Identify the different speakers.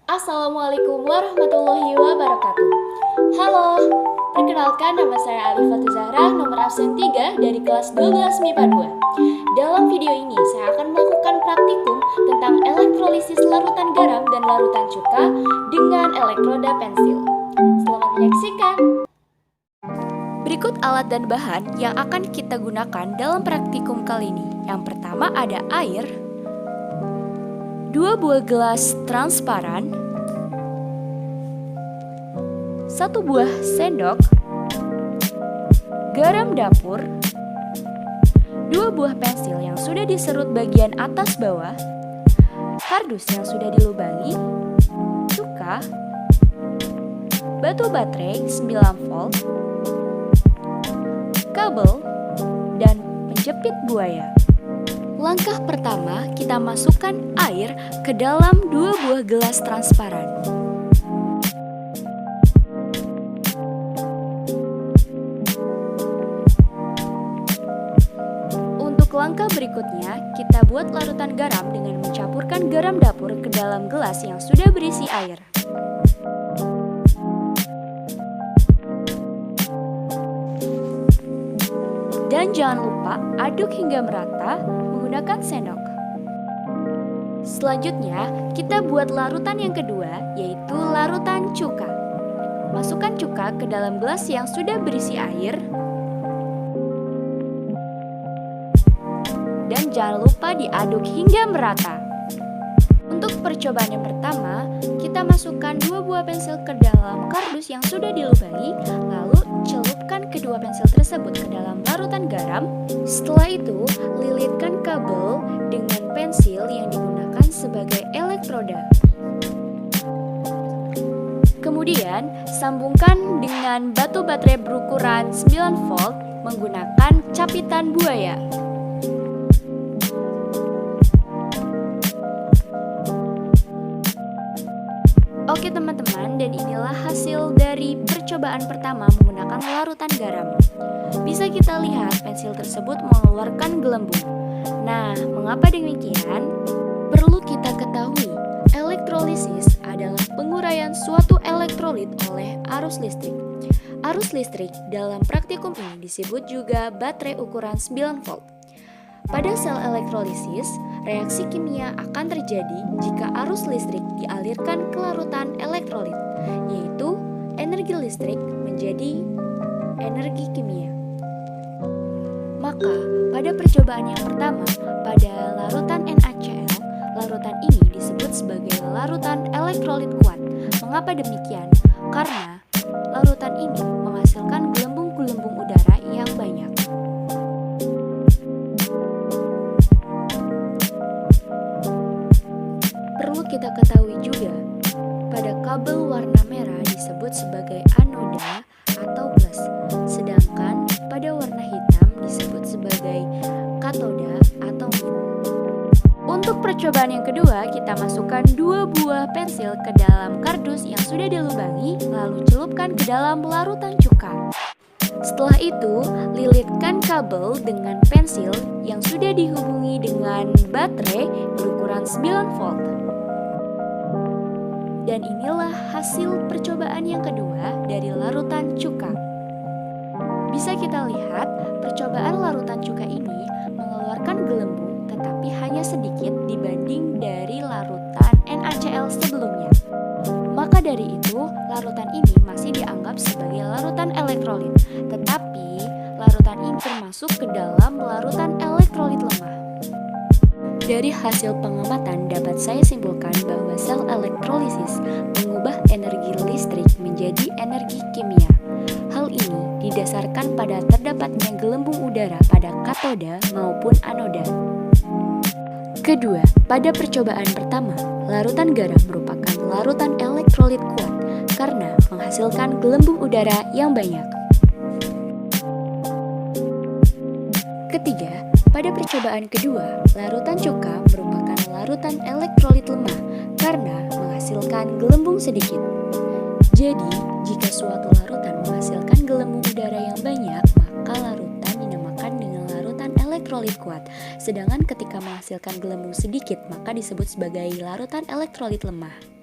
Speaker 1: Assalamualaikum warahmatullahi wabarakatuh. Halo, perkenalkan nama saya Alifatu Zahra, nomor absen 3 dari kelas 12 MIPA 2. Dalam video ini saya akan melakukan praktikum tentang elektrolisis larutan garam dan larutan cuka dengan elektroda pensil. Selamat menyaksikan. Berikut alat dan bahan yang akan kita gunakan dalam praktikum kali ini. Yang pertama ada air, 2 buah gelas transparan, 1 buah sendok, garam dapur, 2 buah pensil yang sudah diserut bagian atas bawah, kardus yang sudah dilubangi, cuka, batu baterai 9 volt, kabel, dan penjepit buaya. Langkah pertama, kita masukkan air ke dalam 2 buah gelas transparan. Untuk langkah berikutnya, kita buat larutan garam dengan mencampurkan garam dapur ke dalam gelas yang sudah berisi air. Dan jangan lupa aduk hingga merata menggunakan sendok. Selanjutnya, kita buat larutan yang kedua, yaitu larutan cuka. Masukkan cuka ke dalam gelas yang sudah berisi air. Dan jangan lupa diaduk hingga merata. Untuk percobaan yang pertama, kita masukkan 2 buah pensil ke dalam kardus yang sudah dilubangi, lalu celupkan kedua pensil tersebut ke dalam larutan garam. Setelah itu, lilitkan kabel dengan pensil yang digunakan sebagai elektroda. Kemudian, sambungkan dengan batu baterai berukuran 9 volt menggunakan capitan buaya. Oke teman-teman, dan inilah hasil dari percobaan pertama menggunakan larutan garam. Bisa kita lihat pensil tersebut mengeluarkan gelembung. Nah, mengapa demikian? Perlu kita ketahui, elektrolisis adalah penguraian suatu elektrolit oleh arus listrik. Arus listrik dalam praktikum ini disebut juga baterai ukuran 9 volt. Pada sel elektrolisis, reaksi kimia akan terjadi jika arus listrik dialirkan ke larutan elektrolit, yaitu energi listrik menjadi energi kimia. Maka, pada percobaan yang pertama, pada larutan NaCl, larutan ini disebut sebagai larutan elektrolit kuat. Mengapa demikian? Karena larutan ini menghasilkan gelembung-gelembung udara yang banyak. Perlu kita ketahui juga, pada kabel warna merah disebut sebagai anoda atau plus, sedangkan pada warna hitam disebut sebagai katoda atau min. Untuk percobaan yang kedua, kita masukkan 2 buah pensil ke dalam kardus yang sudah dilubangi, lalu celupkan ke dalam larutan cuka. Setelah itu, lilitkan kabel dengan pensil yang sudah dihubungi dengan baterai berukuran 9 volt. Dan inilah hasil percobaan yang kedua dari larutan cuka. Bisa kita lihat, percobaan larutan cuka ini mengeluarkan gelembung tetapi hanya sedikit dibanding dari larutan NaCl sebelumnya. Maka dari itu, larutan ini masih dianggap sebagai larutan elektrolit, tetapi larutan ini termasuk ke dalam larutan elektrolit lemah. Dari hasil pengamatan dapat saya simpulkan bahwa sel elektrolisis mengubah energi listrik menjadi energi kimia. Hal ini didasarkan pada terdapatnya gelembung udara pada katoda maupun anoda. Kedua, pada percobaan pertama, larutan garam merupakan larutan elektrolit kuat karena menghasilkan gelembung udara yang banyak. Ketiga, pada percobaan kedua, larutan cuka merupakan larutan elektrolit lemah karena menghasilkan gelembung sedikit. Jadi, jika suatu larutan menghasilkan gelembung udara yang banyak, maka larutan dinamakan dengan larutan elektrolit kuat. Sedangkan ketika menghasilkan gelembung sedikit, maka disebut sebagai larutan elektrolit lemah.